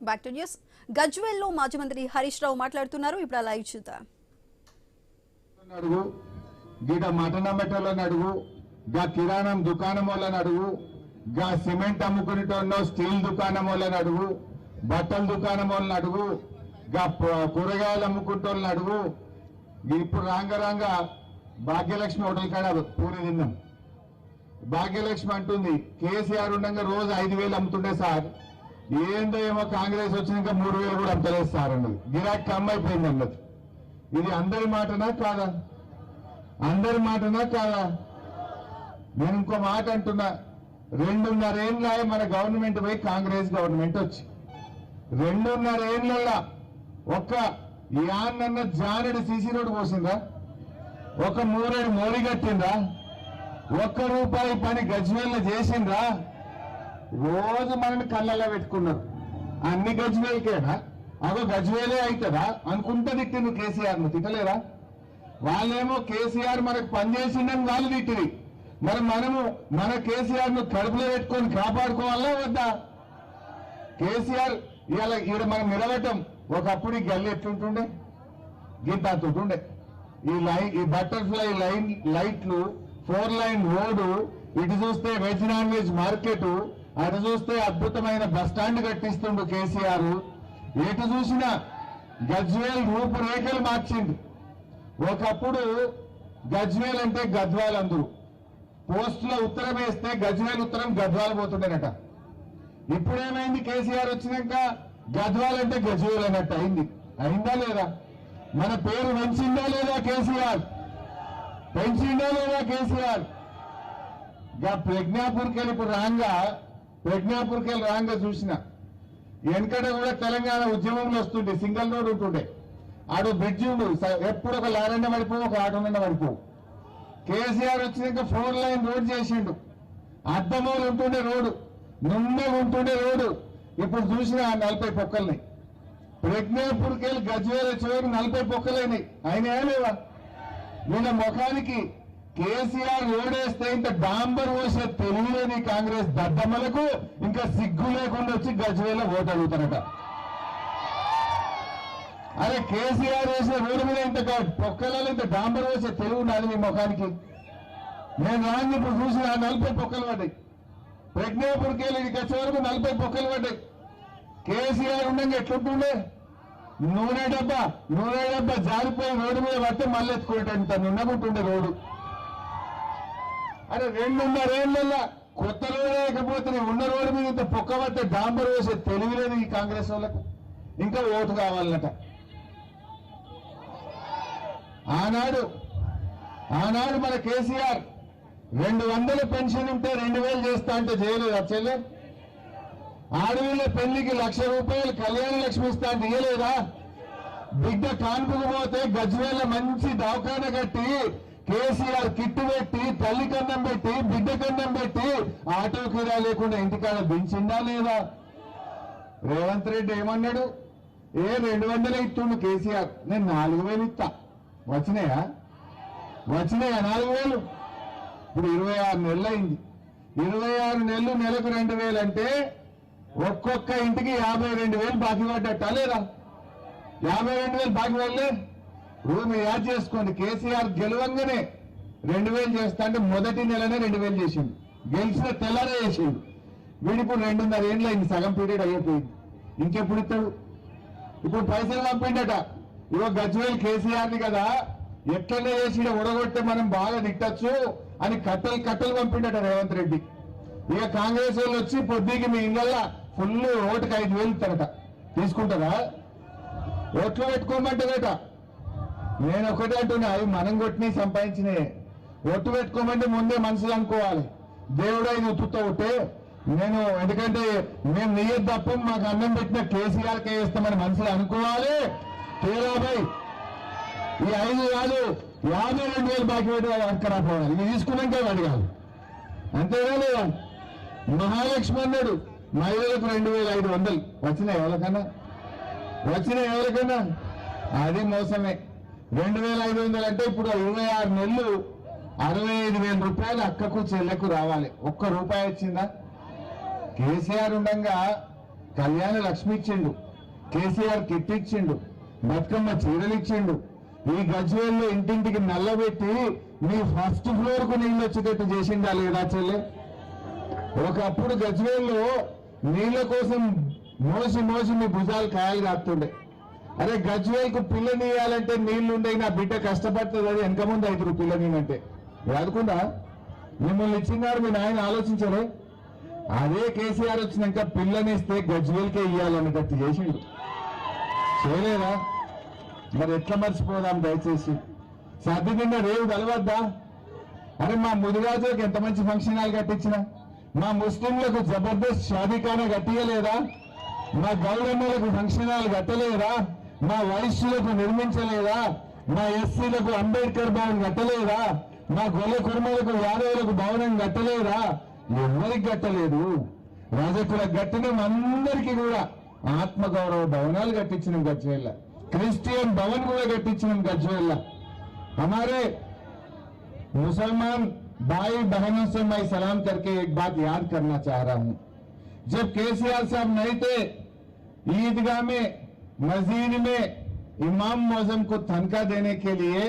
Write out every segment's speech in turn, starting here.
Back to news. గజ్వేల్లో మాజీ మంత్రి హరీష్ రావు మాట్లాడుతున్నారు. ఇప్పుడు లైవ్ చూద్దాం. అడుగు గీట మటన్ అమ్మేటోళ్ళని అడుగు, గా కిరాణం దుకాణం వాళ్ళని అడుగు, గా సిమెంట్ అమ్ముకునేటోళ్ళనో స్టీల్ దుకాణం వాళ్ళని అడుగు, బట్టల దుకాణం వాళ్ళని అడుగు, గా కూరగాయలు అమ్ముకుంటోళ్ళని అడుగు. ఇప్పుడు రాంగ భాగ్యలక్ష్మి హోటల్ కాడ పూరి తిన్నాం. భాగ్యలక్ష్మి అంటుంది కేసీఆర్ ఉండగా రోజు 5,000 అమ్ముతుండే సార్, ఏందో ఏమో కాంగ్రెస్ వచ్చినాక 3,000 కూడా అమ్మలేదు సార్ అన్నది. గిరాకీ కమ్ అయిపోయింది అన్నది. ఇది అందరి మాటనా కాదా? అందరి మాటనా కాదా? నేను ఇంకో మాట అంటున్నా, 2.5 ఏళ్ళ మన గవర్నమెంట్ పోయి కాంగ్రెస్ గవర్నమెంట్ వచ్చి 2.5 ఏళ్ళ ఒక్క యాన్నన్న జానెడు సీసీ రోడ్డు పోసిందా? ఒక మూరేడు మోరీ కట్టిందా? ₹1 పని గజ్వేల్లో చేసిండ్రా? రోజు మనల్ని కళ్ళల్లో పెట్టుకున్నారు. అన్ని గజ్వేల్కేనా? అదో గజ్వేలే అవుతుందా అనుకుంటే తిట్టింది కేసీఆర్ను. తిట్టలేరా? వాళ్ళేమో కేసీఆర్ మనకు పనిచేసిందని వాళ్ళు తిట్టిరి. మరి మనము మన కేసీఆర్ ను కడుపులో పెట్టుకొని కాపాడుకోవాలా వద్దా? కేసీఆర్ ఇవాళ ఈడ మనం నిలబెట్టం. ఒకప్పుడు ఈ గల్లి ఎట్లుంటుండే, గీత ఉంటుండే. ఈ బటర్ఫ్లై లైట్లు, 4 లైన్ రోడ్డు, ఇటు చూస్తే వెజ్ నాన్ వెజ్ మార్కెట్, అటు చూస్తే అద్భుతమైన బస్ స్టాండ్ కట్టిస్తుండు కేసీఆర్. ఎటు చూసినా గజ్వేల్ రూపురేఖలు మార్చిండు. ఒకప్పుడు గజ్వేల్ అంటే గద్వాల్, అందరూ పోస్టులో ఉత్తరం వేస్తే గజ్వేల్ ఉత్తరం గద్వాల్ పోతుండేనట. ఇప్పుడేమైంది? కేసీఆర్ వచ్చినాక గద్వాల్ అంటే గజ్వేల్ అన్నట్టు అయింది. అయిందా లేదా? మన పేరు పెంచిందా లేదా కేసీఆర్? పెంచిందా లేదా కేసీఆర్? ప్రజ్ఞాపూర్కి వెళ్ళి ఇప్పుడు ప్రజ్ఞాపూర్కి వెళ్ళి రాంగా చూసిన వెనకట కూడా తెలంగాణ ఉద్యమంలో వస్తుండే సింగిల్ రోడ్ ఉంటుండే. ఆడు బ్రిడ్జి ఉండు, ఎప్పుడు ఒక లారన్న పడిపోవు, ఒక ఆటోనన్న పడిపోవు. కేసీఆర్ వచ్చినాక 4 లైన్ రోడ్ చేసిండు. అద్దమూలు ఉంటుండే రోడ్డు, నున్నగా ఉంటుండే రోడ్డు, ఇప్పుడు చూసిన 40 పొక్కల్ని. ప్రజ్ఞాపూర్కి వెళ్ళి గజ్వేల్ వచ్చేవారు 40 పొక్కలైనాయి. అయినా లేవా? వీళ్ళ ముఖానికి కేసీఆర్ ఓడేస్తే ఇంత డాంబర్ పోసే తెలియలేని కాంగ్రెస్ దద్దమ్మలకు ఇంకా సిగ్గు లేకుండా వచ్చి గజ్వేల్లో ఓటు అడుగుతారట. అరే కేసీఆర్ వేసిన రోడ్డు మీద ఇంత పొక్కలలో ఇంత డాంబర్ పోసే తెలివి ఉన్నది మీ ముఖానికి? నేను రాంగ్ ఇప్పుడు చూసిన 40 పొక్కలు పడ్డాయి. ప్రజ్ఞాపూర్కి వెళ్ళి ఇక్కడికి వచ్చే వరకు 40 పొక్కలు పడ్డాయి. కేసీఆర్ ఉండగా ఎట్లుంటుండే? నూనె డబ్బా జారిపోయి రోడ్డు మీద పడితే మళ్ళీ ఎత్తుకునేటంత నున్నగుంటుండే రోడ్డు. అరే 2.5 ఏళ్ళ కొత్త రోడ్డు లేకపోతే ఉన్న రోడ్డు మీద ఇంత పొక్క పడితే డాంబర్ వేసే తెలివిలేదు ఈ కాంగ్రెస్ వాళ్ళకు. ఇంకా ఓటు కావాలన్నట. ఆనాడు మన కేసీఆర్ 200 పెన్షన్ ఉంటే 2,000 చేస్తా అంటే చేయలేదు. చెల్లె ఆడవిళ్ళ పెళ్లికి ₹1,00,000 కళ్యాణ లక్ష్మి ఇస్తా అంటే ఇయ్యలేదా? బిడ్డ కాన్పుకు పోతే గజ్వేల మంచి దవాఖాన కట్టి కేసీఆర్ కిట్టు పెట్టి తల్లి కన్నం పెట్టి బిడ్డ కన్నం పెట్టి ఆటో కిరా లేకుండా ఇంటికాడ దించిందా లేదా? రేవంత్ రెడ్డి ఏమన్నాడు? 200 ఇస్తుండు కేసీఆర్, నేను 4,000 ఇస్తా. వచ్చినాయా 4,000? ఇప్పుడు 26 నెలలు అయింది. 26 నెలలు నెలకు 2,000 అంటే ఒక్కొక్క ఇంటికి 52,000 బాకీ పడ్డట్టా లేదా? 52,000 బాకీ పడలే? మీరు యాడ్ చేసుకోండి. కేసీఆర్ గెలవంగానే 2,000 చేస్తా అంటే మొదటి నెలనే 2,000 చేసిండు. గెలిచిన తెల్లారే చేసిండు. వీడిప్పుడు 2.5 ఏళ్ళు అయింది, సగం పీరియడ్ అయిపోయింది. ఇంకెప్పుడు ఇస్తాడు? ఇప్పుడు పైసలు పంపిండట. ఇగో గజ్వేల్ కేసీఆర్ని కదా ఎట్లనే చేసి ఉడగొట్టే మనం బాగా తిట్టచ్చు అని కట్టలు పంపిండట రేవంత్ రెడ్డి. ఇక కాంగ్రెస్ వాళ్ళు వచ్చి పొద్దుకి మీ ఇళ్ళల్లో ఫుల్ ఓటుకు 5,000 ఇస్తారట. తీసుకుంటారా? ఓట్లు పెట్టుకోమంటారట. నేను ఒకటే అంటున్నా, అవి మనం కొట్టిని సంపాదించినాయి. ఒట్టు పెట్టుకోమంటే ముందే మనసులు అనుకోవాలి. దేవుడు ఇది ఉత్తుతో ఉంటే నేను, ఎందుకంటే మేము నియ్యదు తప్ప మాకు అన్నం పెట్టిన కేసీఆర్కే వేస్తామని మనసులు అనుకోవాలి. తేరాబాయ్ ఈ 5 కాదు 52,000 బాకీ పెట్టి అక్కడ పోవాలి. ఇది తీసుకున్నాకే అడగాలి. అంతేనా లేదా? మహాలక్ష్మి అన్నాడు మహిళలకు 2,500 వచ్చినాయి ఎవరికన్నా? అది మోసమే. 2,500 అంటే ఇప్పుడు 26 నెలలు 65,000 అక్కకు చెల్లెకు రావాలి. ₹1 వచ్చిందా? కేసీఆర్ ఉండగా కళ్యాణ లక్ష్మి ఇచ్చిండు, కేసీఆర్ కిట్ ఇచ్చిండు, బతుకమ్మ చీరలు ఇచ్చిండు. ఈ గజ్వేల్లో ఇంటింటికి నల్లబెట్టి మీ ఫస్ట్ ఫ్లోర్ కు నీళ్ళు వచ్చేటట్టు చేసిండా లేదా చెల్లె? ఒకప్పుడు గజ్వేల్లో నీళ్ల కోసం మోసి మోసి మీ భుజాలు కాయలు కాస్తుండే. అరే గజ్వేల్కు పిల్లనియాలంటే నీళ్లుండే నా బిడ్డ కష్టపడుతుంది, అది వెనక ముందు 5 రూపాయలు నీమంటే రాదుకుండా మిమ్మల్ని ఇచ్చినారు మీ నాయన ఆలోచించలే? అదే కేసీఆర్ వచ్చినాక పిల్లనిస్తే గజ్వేల్కే ఇయ్యాలన్నట్టు చేసిండు, చేయలేదా? మరి ఎట్లా మర్చిపోదాం దయచేసి? సర్ది నిన్న రేవు కలవద్దా? అరే మా ముదిరాజులకు ఎంత మంచి ఫంక్షన్ హాల్ కట్టించిన, మా ముస్లింలకు జబర్దస్త్ షాదీఖానా కట్టియలేదా? మా గౌరమ్మలకు ఫంక్షన్ హాల్ కట్టలేదా? మా వైశ్యులకు నిర్మించలేదా? మా ఎస్సీలకు అంబేద్కర్ భవన్ కట్టలేదా? మా గొల్ల కుర్మలకు యాదవులకు భవనం కట్టలేదా? ఎవరికి కట్టలేదు. రాజకులకు కట్టినాం, అందరికీ కూడా ఆత్మగౌరవ భవనాలు కట్టించినాం గజ్వేల్ల, క్రిస్టియన్ భవన్ కూడా కట్టించినాం గజ్వేల్ల. हमारे मुसलमान भाई बहनों से मैं सलाम करके एक बात याद करना चाह रहा हूं। जब केसीआर साहब नहीं थे, ईदगाह में मस्जिद में इमाम मौजम को तनख्वाह देने के लिए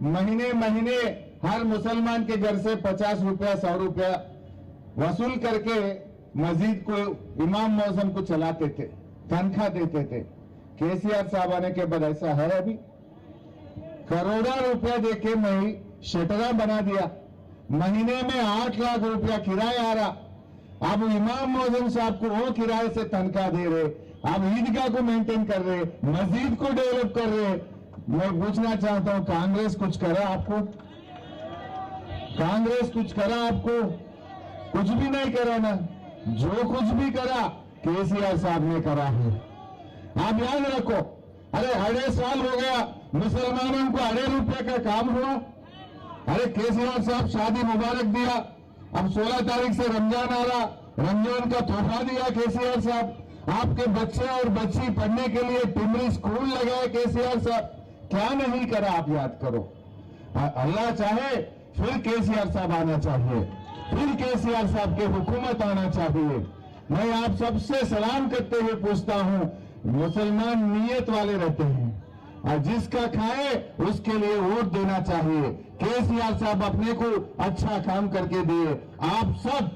महीने महीने हर मुसलमान के घर से 50 रुपया 100 रुपया वसूल करके मस्जिद को इमाम मौजम को चलाते थे, तनख्वाह देते थे। केसीआर साहब आने के बाद ऐसा है? अभी करोड़ों रुपया देके मैं शटरा बना दिया, महीने में 8 लाख रुपया किराया आ रहा। अब इमाम मौजम साहब को वो किराए से तनख्वाह दे रहे, अब ईदगाह को मेंटेन कर रहे, मस्जिद को डेवलप कर रहे। मैं पूछना चाहता हूं, कांग्रेस कुछ करा आपको? कांग्रेस कुछ करा आपको? कुछ भी नहीं करा ना। जो कुछ भी करा केसीआर साहब ने करा है। आप याद रखो, अरे 2.5 साल हो गया मुसलमानों को 2.5 रुपये का काम हुआ। अरे केसीआर साहब शादी मुबारक दिया, अब 16 तारीख से रमजान आ रहा, रमजान का तोहफा दिया केसीआर साहब। आपके बच्चे और बच्ची पढ़ने के लिए टिमरी स्कूल लगाए केसीआर साहब। क्या नहीं करा आप याद करो। अल्लाह चाहे फिर केसीआर साहब आना चाहिए, फिर केसीआर साहब की हुकूमत आना चाहिए। मैं आप सबसे सलाम करते हुए पूछता हूं, मुसलमान नियत वाले रहते हैं और जिसका खाए उसके लिए वोट देना चाहिए। केसीआर साहब अपने को अच्छा काम करके दिए। आप सब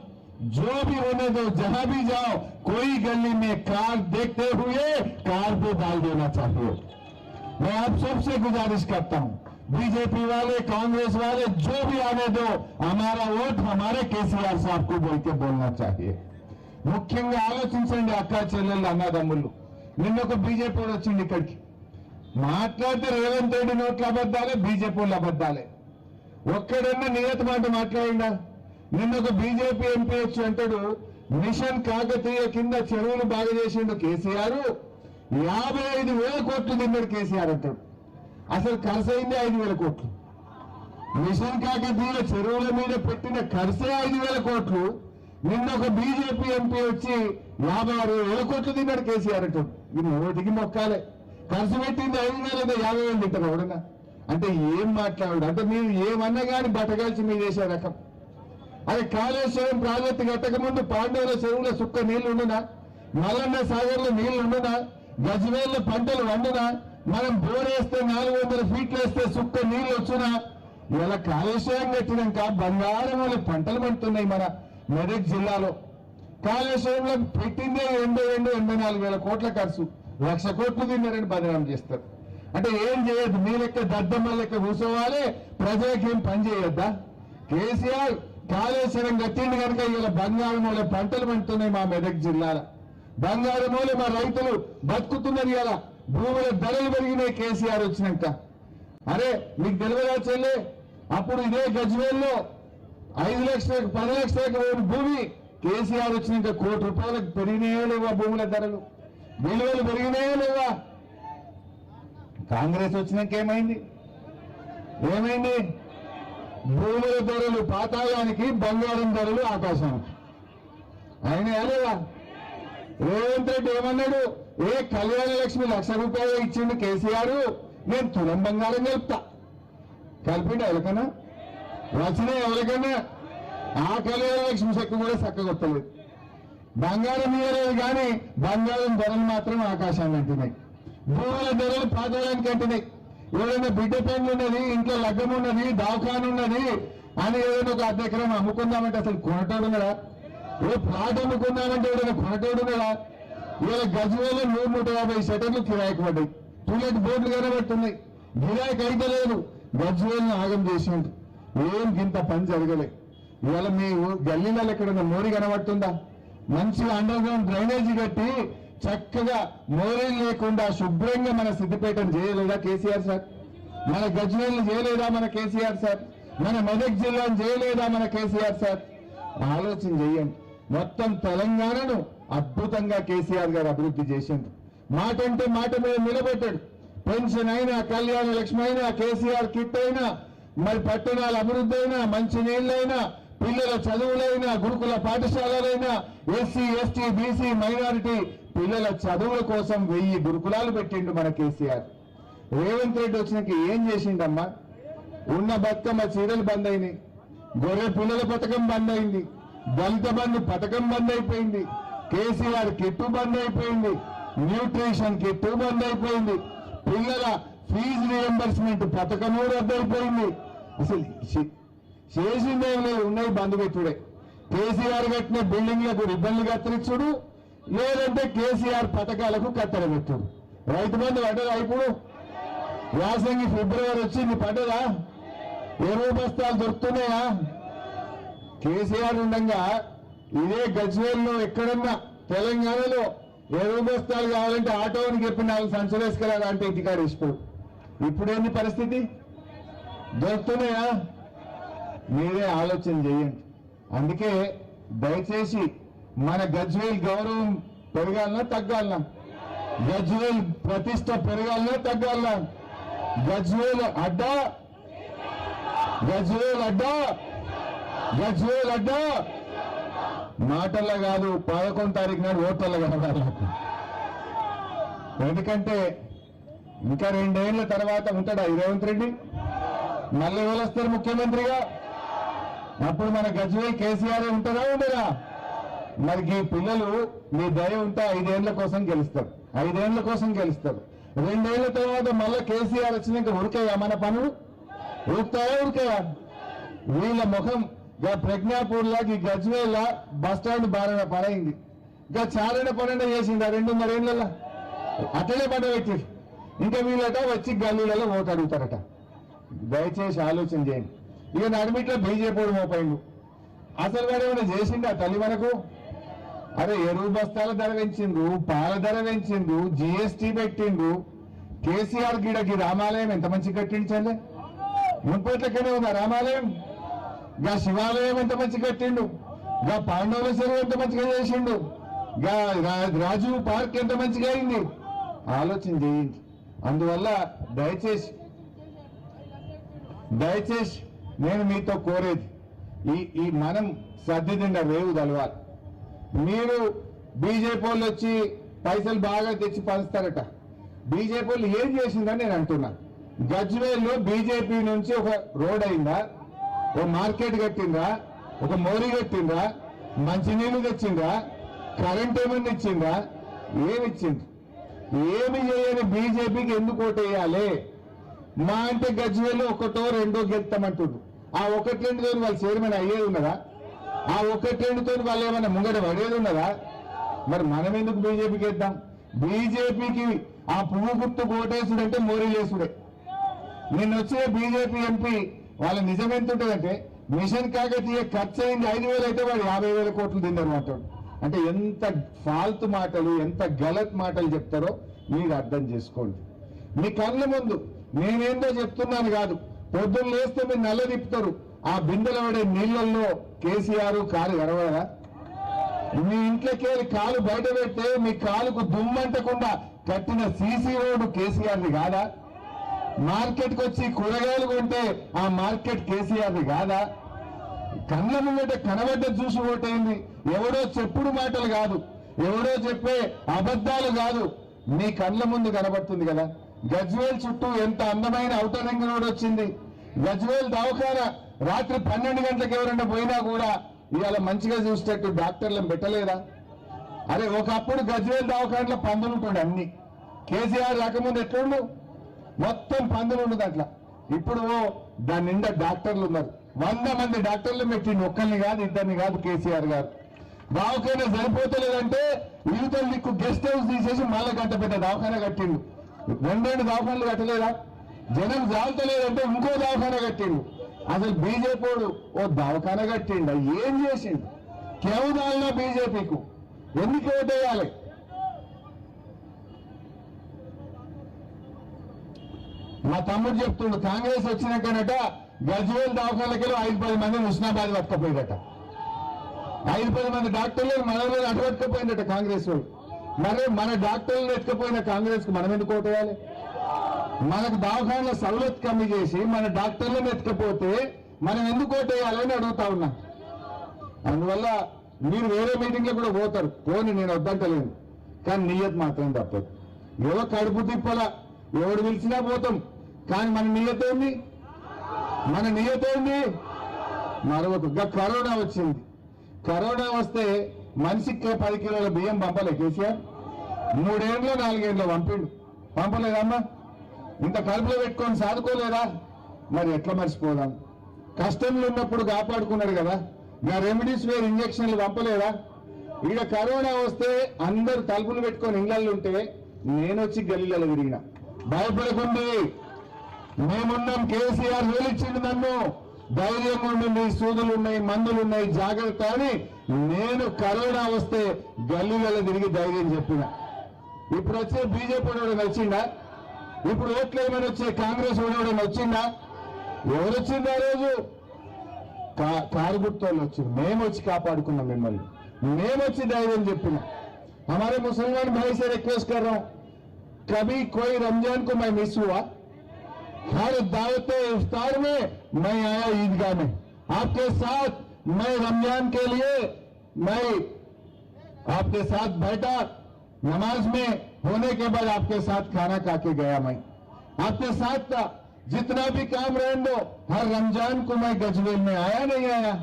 जो भी होने दो, जहां भी जाओ, कोई गली में कार देखते हुए कार पे डाल देना चाहिए। मैं आप सबसे गुजारिश करता हूं, बीजेपी वाले कांग्रेस वाले जो भी आने दो, हमारा वोट हमारे केसीआर साहब को बोल के बोलना चाहिए। ముఖ్యంగా ఆలోచించండి అక్క చెల్లెళ్ళు అన్నదమ్ముళ్ళు. నిన్న ఒక బీజేపీ వాడు వచ్చింది ఇక్కడికి, మాట్లాడితే రేవంత్ రెడ్డి నోట్ల అబద్దాలే, బీజేపీ వాళ్ళు అబద్దాలే. ఒక్కడన్నా నియత మాట మాట్లాడిందా? నిన్న ఒక బీజేపీ ఎంపీ వచ్చి అంటాడు, మిషన్ కాకతీయ కింద చెరువులు బాగా చేసిండు కేసీఆర్, 55,000 కోట్లు తిన్నాడు కేసీఆర్ అంటాడు. అసలు ఖర్చు అయింది 5,000 కోట్లు. మిషన్ కాకతీయ చెరువుల మీద పెట్టిన ఖర్చే 5,000 కోట్లు. నిన్న ఒక బీజేపీ ఎంపీ వచ్చి 56,000 కోట్లు తిన్నాడు కేసీఆర్ అంటాడు. ఇది నోటికి మొక్కాలే. ఖర్చు పెట్టింది 5,000 50,000 తింటారు ఎవడన్నా? అంటే ఏం మాట్లాడు? అంటే మీరు ఏమన్నా కానీ బట్టగాల్చి మీరు చేసే రకం. అదే కాళేశ్వరం ప్రాజెక్టు కట్టక ముందు పాండవుల చెరువుల సుక్క నీళ్లు ఉండునా? మల్లన్న సాగర్ లో నీళ్లు ఉండునా? గజ్వేల్లో పంటలు వండునా? మనం బోరేస్తే 400 ఫీట్లు వేస్తే సుక్క నీళ్లు వచ్చునా? ఇలా కాళేశ్వరం కట్టినాక బంగారం వల్ల పంటలు పండుతున్నాయి మన మెదక్ జిల్లాలో. కాళేశ్వరంలో పెట్టిందే 84,000 కోట్ల ఖర్చు, 1,00,000 కోట్లు తిన్నారని బదనాం చేస్తారు. అంటే ఏం చేయొద్దు, మీ లెక్క దద్దమ్మ లెక్క కూర్చోవాలి, ప్రజలకి ఏం పని చేయొద్దా? కేసీఆర్ కాళేశ్వరం కట్టింది కనుక ఇలా బంగారం వల్ల పంటలు పండుతున్నాయి మా మెదక్ జిల్లాలో. బంగారం వల్ల మా రైతులు బతుకుతున్నారు. ఇలా భూముల ధరలు పెరిగినాయి కేసీఆర్ వచ్చినాక. అరే మీకు తెలియదా చెల్లె, అప్పుడు ఇదే గజ్వేల్లో 5 లక్షలకు 10 లక్షలకు భూమి కేసీఆర్ వచ్చినాక ₹1 కోటి పెరిగినాయో లేవా? భూముల ధరలు విలువలు పెరిగినాయో లేవా? కాంగ్రెస్ వచ్చినాక ఏమైంది? భూముల ధరలు పాతాళానికి, బంగారం ధరలు ఆకాశానికి అయినాయా లేవా? రేవంత్ రెడ్డి ఏమన్నాడు? కళ్యాణ లక్ష్మి ₹1,00,000 ఇచ్చిండు కేసీఆర్, నేను తులం బంగారం కలుపుతా. కలిపిండు ఎవరికన్నా? వచ్చినా ఎవరికన్నా? ఆ కళ్యాణ లక్ష్మి శక్తి కూడా చక్కగొట్టలేదు. బంగారం ఇవ్వలేదు కానీ బంగారం ధరలు మాత్రం ఆకాశాన్ని అంటున్నాయి, భూముల ధరలు పాతాళానికి అంటున్నాయి. ఏదైనా బిడ్డ పెన్ను ఉన్నది, ఇంట్లో లగ్గం ఉన్నది, దవాఖాన ఉన్నది అని ఏదైనా ఒక అర్ధ ఎకరం అమ్ముకుందామంటే అసలు కొనటోడు ఉన్నాడా? ఏ ప్లాట్ అమ్ముకుందామంటే ఏదైనా కొనటోడు ఉన్నాడా? ఇవాళ గజవేలు 150 షటర్లు కిరాయికి పడ్డాయి, టూలెట్ బోర్డులు కనబడుతున్నాయి, గిరాయికి అయితే లేదు. గజవేలను ఆగం చేసిండు, ఏం ఇంత పని జరగలే. ఇవాళ మీ గల్లీలలో ఎక్కడన్నా మోరీ కనబడుతుందా? మంచిగా అండర్ గ్రౌండ్ డ్రైనేజీ కట్టి చక్కగా మోరీలు లేకుండా శుభ్రంగా మన సిద్దిపేటను చేయలేదా కేసీఆర్ సార్? మన గజ్వేల్ని చేయలేదా మన కేసీఆర్ సార్? మన మెదక్ జిల్లాను చేయలేదా మన కేసీఆర్ సార్? ఆలోచన చేయండి. మొత్తం తెలంగాణను అద్భుతంగా కేసీఆర్ గారు అభివృద్ధి చేసిండ్రు. మాట అంటే మాట మీద నిలబెట్టాడు. పెన్షన్ అయినా, కళ్యాణ లక్ష్మి అయినా, కేసీఆర్ కిట్ అయినా, మరి పట్టణాల అభివృద్ధి అయినా, మంచి నీళ్ళైనా, పిల్లల చదువులైనా, గురుకుల పాఠశాలలైనా, ఎస్సీ ఎస్టీ బీసీ మైనారిటీ పిల్లల చదువుల కోసం 1000 గురుకులాలు పెట్టిండు మన కేసీఆర్. రేవంత్ రెడ్డి వచ్చినాక ఏం చేసిండమ్మా? ఉన్న బతుకమ్మ చీరలు బంద్ అయినాయి, గొర్రె పిల్లల పథకం బంద్ అయింది, దళిత బంధు పథకం బంద్ అయిపోయింది, కేసీఆర్ కిట్టు బంద్ అయిపోయింది, న్యూట్రిషన్ కిట్టు బంద్ అయిపోయింది, పిల్లల ఫీజు రియంబర్స్మెంట్ పథకము రద్దయిపోయింది. అసలు చేసిందేం లేదు, ఉన్నాయి బంధు పెట్టుడే. కేసీఆర్ కట్టిన బిల్డింగ్లకు రిబ్బన్లు కత్తిరించుడు, లేదంటే కేసీఆర్ పథకాలకు కత్తెర పెట్టుడు. రైతు బంధు పడ్డదా? ఇప్పుడు యాసంగి ఫిబ్రవరి వచ్చింది, పడ్డదా? ఎరువు బస్తాలు దొరుకుతున్నాయా? కేసీఆర్ ఉండగా ఇదే గజ్వేల్లో ఎక్కడన్నా తెలంగాణలో ఎరువు బస్తాలు కావాలంటే ఆటోని చెప్పి 4 సంచులు వేసుకెళ్ళాలి అంటే ఇంటికాడ ఇష్టం. ఇప్పుడేంది పరిస్థితి? దొరుకుతున్నాయా? మీరే ఆలోచన చేయండి. అందుకే దయచేసి మన గజ్వేల్ గౌరవం పెరగాలన్నా తగ్గాలన్నా? గజ్వేల్ ప్రతిష్ట పెరగాలన్నా తగ్గాలన్నా? గజ్వేల్ అడ్డా, గజ్వేల్ అడ్డా, గజ్వేల్ అడ్డా మాటల్లో కాదు, 11 తారీఖు నాడు ఓట్లలో కనబడాలి. ఎందుకంటే ఇంకా 2 ఏళ్ల తర్వాత ఉంటాడా ఈ రేవంత్ రెడ్డి? మళ్ళీ ఎవరు వస్తారు ముఖ్యమంత్రిగా? అప్పుడు మన గజ్వేల్ కేసీఆర్ ఉంటారా ఉండరా? మరి ఈ పిల్లలు మీ దయ ఉంటే 5 ఏళ్ల కోసం గెలుస్తారు, 5 ఏళ్ల కోసం గెలుస్తారు. 2 ఏళ్ల తర్వాత మళ్ళీ కేసీఆర్ వచ్చినాక ఉరికాయా మన పనులు? ఉరుకుతాయా ఉరికాయా? వీళ్ళ ముఖం ప్రజ్ఞాపూర్ లాగా ఈ గజ్వేల్ బస్టాండ్ బారణ పడైంది, ఇంకా చారణ పన్నెండ చేసింది 2.5 ఏళ్లలో అట్లనే పడబెట్టి. ఇంకా వీళ్ళట వచ్చి గల్లీలలో ఓటు అడుగుతారట. దయచేసి ఆలోచన చేయండి. ఇక నడిమిట్లో బీజేపీ మోపైండు. అసలు వాడు ఏమైనా చేసిండు ఆ తల్లి మనకు? అరే ఎరువు బస్తాల ధర పెంచిండ్రు, పాల ధర పెంచిండ్రు, జిఎస్టీ పెట్టిండ్రు. కేసీఆర్ గిడకి రామాలయం ఎంత మంచి కట్టించండి, ముప్పట్లకనే ఉందా రామాలయం? గా శివాలయం ఎంత మంచి కట్టిండు, గా పాండవుల చెరువు ఎంత మంచిగా చేసిండు, గా రాజీవ్ పార్క్ ఎంత మంచిగా అయింది. ఆలోచన చేయండి. అందువల్ల దయచేసి నేను మీతో కోరేది ఈ మనం సర్దిదిండ రేవు తలవాలి. మీరు బీజేపీ వాళ్ళు వచ్చి పైసలు బాగా తెచ్చి పంచుతారట. బీజేపీ వాళ్ళు ఏం చేసిందని నేను అంటున్నా. గజ్వేల్లో బీజేపీ నుంచి ఒక రోడ్ అయిందా, ఓ మార్కెట్ కట్టిండ్రా, ఒక మోరీ కట్టిండ్రా, మంచినీళ్లు తెచ్చిండ్రా, కరెంట్ ఏమన్నా ఇచ్చిండ్రా? ఏమి ఇచ్చిండ్రు? ఏమి చేయని బీజేపీకి ఎందుకు ఓటేయాలి? మా అంటే గజ్వేల్లో 1 2 గెలుస్తామంటుండ్రు. ఆ 1 2 వాళ్ళు చైర్మన్ అయ్యేది ఉన్నదా? ఆ 1 2 వాళ్ళు ఏమైనా ముంగట పడేది ఉన్నదా? మరి మనం ఎందుకు బీజేపీకి వేద్దాం? బీజేపీకి ఆ పువ్వు గుర్తు ఓటేసుడంటే మోరీలేసుడే. నిన్న వచ్చిన బీజేపీ ఎంపీ వాళ్ళ నిజం ఎంత ఉంటుందంటే, మిషన్ కాకతీయ ఖర్చు అయింది 5,000 అయితే వాడు 50,000 కోట్లు తిన్నారు అంటాడు. అంటే ఎంత ఫాల్తు మాటలు, ఎంత గలత్ మాటలు చెప్తారో మీరు అర్థం చేసుకోండి. మీ కళ్ళ ముందు నేనేందో చెప్తున్నాను కాదు, పొద్దున్న లేస్తే మీరు నల్ల తిప్పుతారు. ఆ బిందెలు పడే నీళ్లలో కేసీఆర్ కాలు కనబడదా? మీ ఇంట్లోకి కాలు బయట పెడితే మీ కాలుకు దుమ్మంటకుండా కట్టిన సీసీ రోడ్డు కేసీఆర్ది కాదా? మార్కెట్కి వచ్చి కూరగాయలు కొంటే ఆ మార్కెట్ కేసీఆర్ది కాదా? కళ్ళ ముంగట కనబడ్డ చూసి ఓటైంది. ఎవడో చెప్పుడు మాటలు కాదు, ఎవడో చెప్పే అబద్ధాలు కాదు, మీ కళ్ళ ముందు కనబడుతుంది కదా. గజ్వేల్ చుట్టూ ఎంత అందమైన ఔటర్ రింగ్ రోడ్ వచ్చింది. గజ్వేల్ దవాఖాన రాత్రి 12 గంటలకు ఎవరైనా పోయినా కూడా ఇవాళ మంచిగా చూసేటట్టు డాక్టర్లను పెట్టలేదా? అరే ఒకప్పుడు గజ్వేల్ దవాఖానలో పందులు ఉంటుండే అన్ని. కేసీఆర్ రాకముందు ఎట్లుండు, మొత్తం పందులు ఉండదు అట్లా. ఇప్పుడు దాని నిండా డాక్టర్లు ఉన్నారు. 100 మంది డాక్టర్లు పెట్టిండు, ఒక్కరిని కాదు ఇద్దరిని కాదు కేసీఆర్ గారు. దవాఖానా సరిపోతలేదంటే యువతల దిక్కు గెస్ట్ హౌస్ తీసేసి మళ్ళా గంట పెద్ద దవాఖానా కట్టిండు. 2 దవాఖానాలు కట్టలేదా? జనం జాలతలేదంటే ఇంకో దవాఖానా కట్టిండు. అసలు బీజేపీ ఓ దవాఖానా కట్టిండు, ఏం చేసిండు? కేవదాలనా బీజేపీకు ఎందుకు ఓటేయాలి? మా తమ్ముడు చెప్తుండు, కాంగ్రెస్ వచ్చినాకనట గజ్వేల్ దవాఖానకి 5-10 మంది హుస్నాబాద్ పట్టుకపోయిందట. 5-10 మంది డాక్టర్లు మనలో అటుపట్టుకపోయిందట కాంగ్రెస్ వాళ్ళు. మరి మన డాక్టర్లను ఎత్తుకపోయిన కాంగ్రెస్ కు మనం ఎందుకు ఓటేయాలి? మనకు దవాఖానల సౌలత్ కమ్మి చేసి మన డాక్టర్లను ఎత్తుకపోతే మనం ఎందుకు ఓటేయాలని అడుగుతా ఉన్నా. అందువల్ల మీరు వేరే మీటింగ్ లో కూడా పోతారు, పోని నేను వద్దంటలేను, కానీ నియత్ మాత్రం తప్పదు. ఏదో కడుపు తిప్పల ఎవడు పిలిచినా పోతాం, కానీ మన నియత ఏంది? మన నియత ఏంది? మరొక కరోనా వచ్చింది. కరోనా వస్తే మనిషికి 10 కిలోల బియ్యం పంపలే కేసీఆర్? 3 ఏళ్ళు 4 ఏళ్ళు పంపిండు, పంపలేదమ్మా? ఇంత కడుపులో పెట్టుకొని సాదుకోలేదా? మరి ఎట్లా మర్చిపోదాం? కష్టంలో ఉన్నప్పుడు కాపాడుకున్నాడు కదా, నా రెమిడీసివిర్ ఇంజక్షన్లు పంపలేదా? ఇక కరోనా వస్తే అందరు తలుపులు పెట్టుకొని ఇళ్లలో ఉంటే నేను వచ్చి గల్లీలలో తిరిగిన. భయపడకుండి, మేమున్నాం, కేసీఆర్ వేలిచ్చిండు నన్ను, ధైర్యంగా ఉండండి, సూదులు ఉన్నాయి, మందులు ఉన్నాయి, జాగ్రత్త అని నేను కరోనా వస్తే గల్లీలలో తిరిగి ధైర్యం చెప్పిన. ఇప్పుడు వచ్చే బీజేపీ వాడు వచ్చిందా? ఇప్పుడు ఓట్లు ఏమైనా వచ్చే కాంగ్రెస్ వాడు వచ్చిందా? ఎవరు వచ్చింది ఆ రోజు? కారు గుర్తోళ్ళు వచ్చింది. మేము వచ్చి కాపాడుకున్నాం మిమ్మల్ని, మేము వచ్చి ధైర్యం చెప్పిన. हमारे मुसलमान भाई से रिक्वेस्ट कर रहा हूं, कभी कोई रमजान को मैं मिस हुआ? हर दावत इफ्तार में मैं आया ईदगाह में आपके साथ, मैं रमजान के लिए मैं आपके साथ बैठा, नमाज में होने के बाद आपके साथ खाना खा के गया, मैं आपके साथ था, जितना भी काम रहने दो, हर रमजान को मैं गजवेल में आया नहीं आया?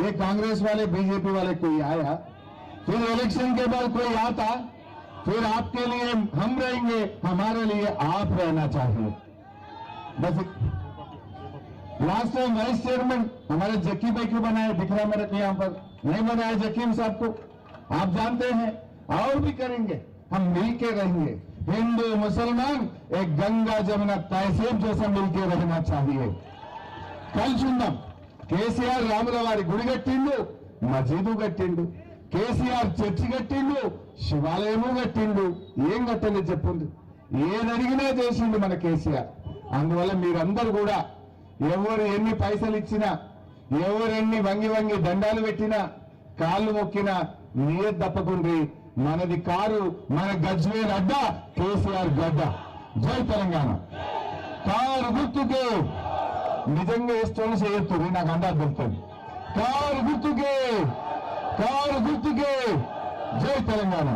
ये कांग्रेस वाले बीजेपी वाले कोई आया? फिर इलेक्शन के बाद कोई आता? फिर आपके लिए हम रहेंगे, हमारे लिए आप रहना चाहिए। बस लास्ट टाइम वाइस चेयरमैन हमारे जक्की भाई को बनाया, दिख रहा मेरे को यहां पर, नहीं बनाया जकीम साहब को, आप जानते हैं। और भी करेंगे, हम मिलके रहेंगे, हिंदू मुसलमान एक गंगा जमुना तहसीब जैसा मिलके रहना चाहिए। कल चुंदम కేసీఆర్ రాముల వారి గుడి కట్టిండు, మసీదు కట్టిండు, కేసీఆర్ చర్చి కట్టిండు, శివాలయము కట్టిండు, ఏం కట్టలేదు చెప్పుంది? ఏది అడిగినా చేసిండు మన కేసీఆర్. అందువల్ల మీరందరూ కూడా ఎవరు ఎన్ని పైసలు ఇచ్చినా, ఎవరు ఎన్ని వంగి వంగి దండాలు పెట్టినా, కాళ్ళు మొక్కినా నియత్ తప్పకుండ్రి. మనది కారు, మన గజ్వేల్ అడ్డ, కేసీఆర్ గడ్డ. జై తెలంగాణ. కారు గుర్తుకే నిజంగా వేస్తూనే చేయొద్దు, నాకు అందాలు దొరుకుతుంది. కారు గుర్తుకే, కారు గుర్తుకే. జై తెలంగాణ.